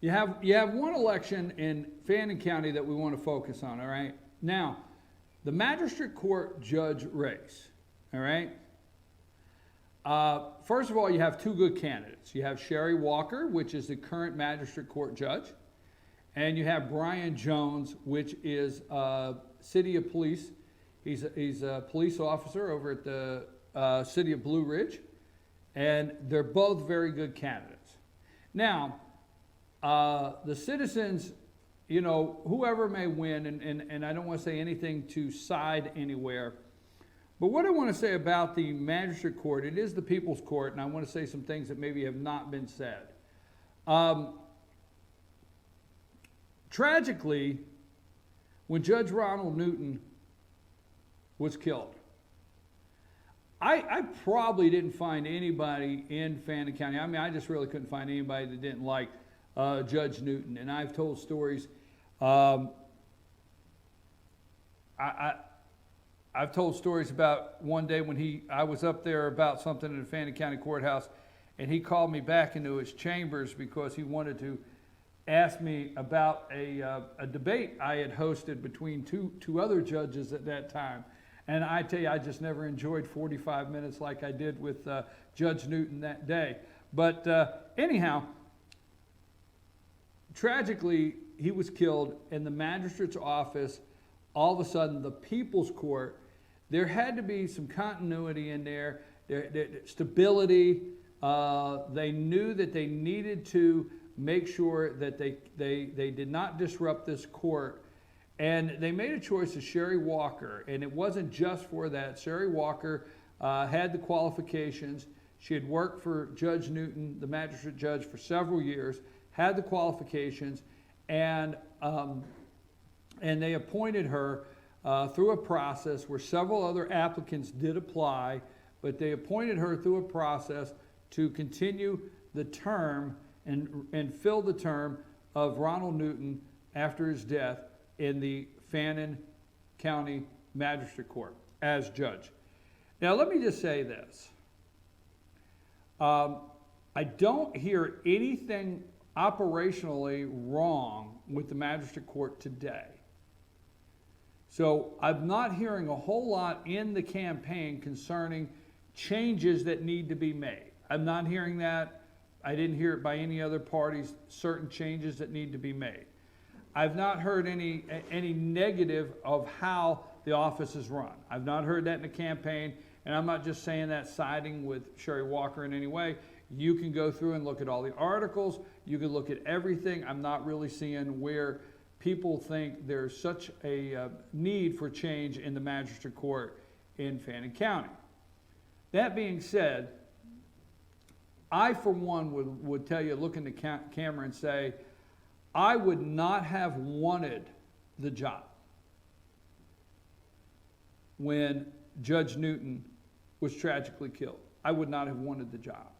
You have one election in Fannin County that we want to focus on, all right? Now, the magistrate court judge race, all right? First of all, you have two good candidates. You have Sherry Walker, which is the current magistrate court judge, and you have Brian Jones, which is City of Police. He's a police officer over at the City of Blue Ridge, and they're both very good candidates. Now, the citizens, you know, whoever may win, and I don't want to say anything to side anywhere, but what I want to say about the magistrate court, it is the people's court, and I want to say some things that maybe have not been said. Tragically, when Judge Ronald Newton was killed, I probably didn't find anybody in Fannin County. I mean, I just really couldn't find anybody that didn't like Judge Newton. And I've told stories. I've told stories about one day when I was up there about something in the Fannin County Courthouse, and he called me back into his chambers because he wanted to ask me about a debate I had hosted between two other judges at that time. And I tell you, I just never enjoyed 45 minutes like I did with Judge Newton that day. But anyhow, tragically, he was killed in the magistrate's office. All of a sudden, the people's court, there had to be some continuity in there, stability. They knew that they needed to make sure that they did not disrupt this court. And they made a choice of Sherry Walker, and it wasn't just for that. Sherry Walker had the qualifications. She had worked for Judge Newton, the magistrate judge, for several years, had the qualifications, and they appointed her through a process where several other applicants did apply, but they appointed her through a process to continue the term and fill the term of Ronald Newton after his death in the Fannin County Magistrate Court as judge. Now, let me just say this. I don't hear anything operationally wrong with the Magistrate Court today. So I'm not hearing a whole lot in the campaign concerning changes that need to be made. I'm not hearing that. I didn't hear it by any other parties, certain changes that need to be made. I've not heard any negative of how the office is run. I've not heard that in the campaign, and I'm not just saying that siding with Sherry Walker in any way. You can go through and look at all the articles. You can look at everything. I'm not really seeing where people think there's such a need for change in the magistrate court in Fannin County. That being said, I, for one, would tell you, look in the camera and say, I would not have wanted the job when Judge Newton was tragically killed. I would not have wanted the job,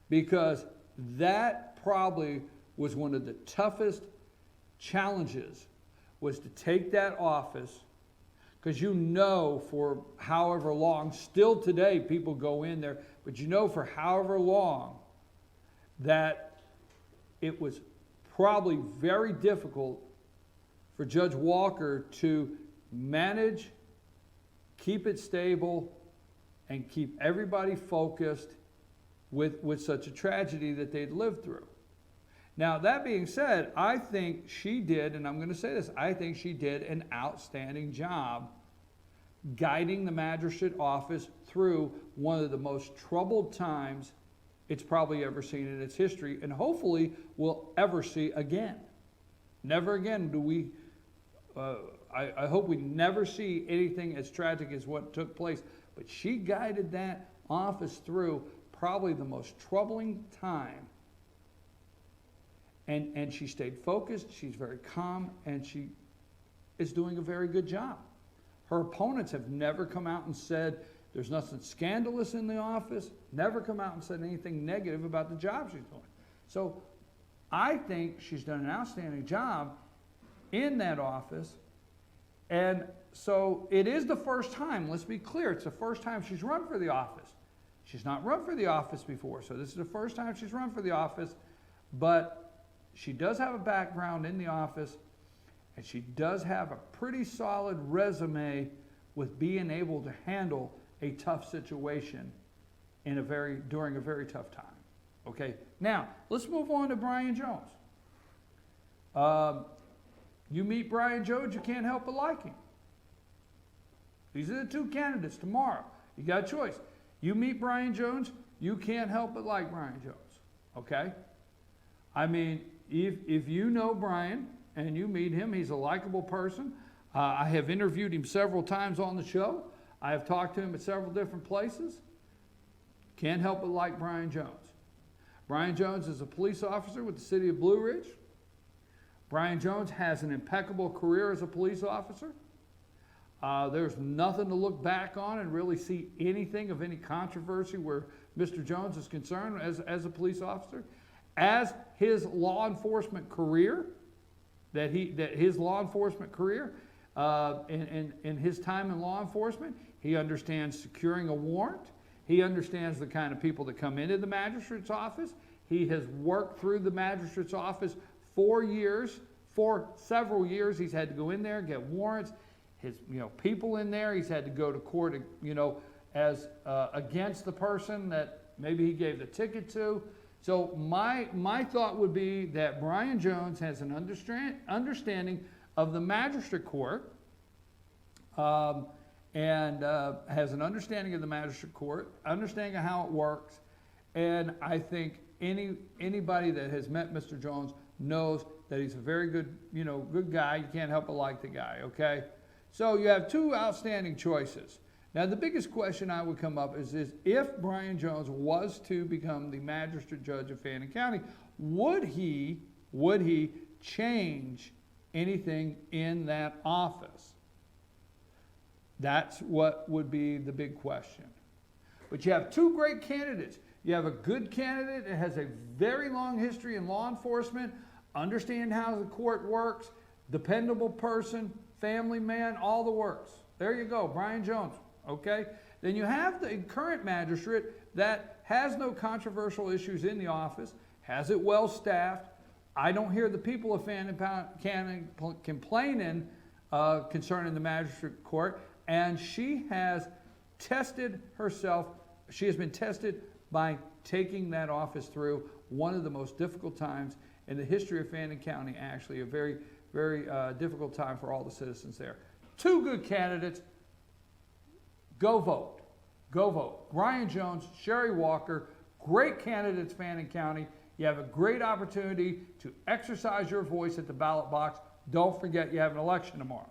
because that probably was one of the toughest challenges, was to take that office, because you know for however long, still today people go in there, but you know for however long that it was probably very difficult for Judge Walker to manage, keep it stable, and keep everybody focused with such a tragedy that they'd lived through. Now, that being said, I think she did, and I'm going to say this, I think she did an outstanding job guiding the magistrate office through one of the most troubled times it's probably ever seen in its history, and hopefully will ever see again. Never again do we, I hope we never see anything as tragic as what took place, but she guided that office through probably the most troubling time. And she stayed focused, she's very calm, and she is doing a very good job. Her opponents have never come out and said there's nothing scandalous in the office, never come out and said anything negative about the job she's doing. So I think she's done an outstanding job in that office. And so it is the first time, let's be clear, it's the first time she's run for the office. She's not run for the office before, so this is the first time she's run for the office, but she does have a background in the office, and she does have a pretty solid resume with being able to handle a tough situation during a very tough time. Okay, now let's move on to Brian Jones. You meet Brian Jones, you can't help but like him. These are the two candidates tomorrow. You got a choice. You meet Brian Jones, you can't help but like Brian Jones. Okay? I mean, if you know Brian and you meet him, he's a likable person. I have interviewed him several times on the show. I have talked to him at several different places. Can't help but like Brian Jones. Brian Jones is a police officer with the city of Blue Ridge. Brian Jones has an impeccable career as a police officer. There's nothing to look back on and really see anything of any controversy where Mr. Jones is concerned as a police officer. As his law enforcement career, in his time in law enforcement, he understands securing a warrant. He understands the kind of people that come into the magistrate's office. He has worked through the magistrate's office for several years. He's had to go in there, get warrants. His, people in there. He's had to go to court, as against the person that maybe he gave the ticket to. So my thought would be that Brian Jones has an understanding of the magistrate court, and has an understanding of the magistrate court, understanding of how it works, and I think anybody that has met Mr. Jones knows that he's a very good, good guy. You can't help but like the guy, okay? So you have two outstanding choices. Now the biggest question I would come up is if Brian Jones was to become the magistrate judge of Fannin County, would he change anything in that office? That's what would be the big question. But you have two great candidates. You have a good candidate that has a very long history in law enforcement, understand how the court works, dependable person, family man, all the works. There you go, Brian Jones, okay? Then you have the current magistrate that has no controversial issues in the office, has it well staffed. I don't hear the people of Fannin County complaining concerning the magistrate court, and she has tested herself. She has been tested by taking that office through one of the most difficult times in the history of Fannin County, actually a very, very difficult time for all the citizens there. Two good candidates. Go vote. Go vote. Brian Jones, Sherry Walker, great candidates, Fannin County. You have a great opportunity to exercise your voice at the ballot box. Don't forget you have an election tomorrow.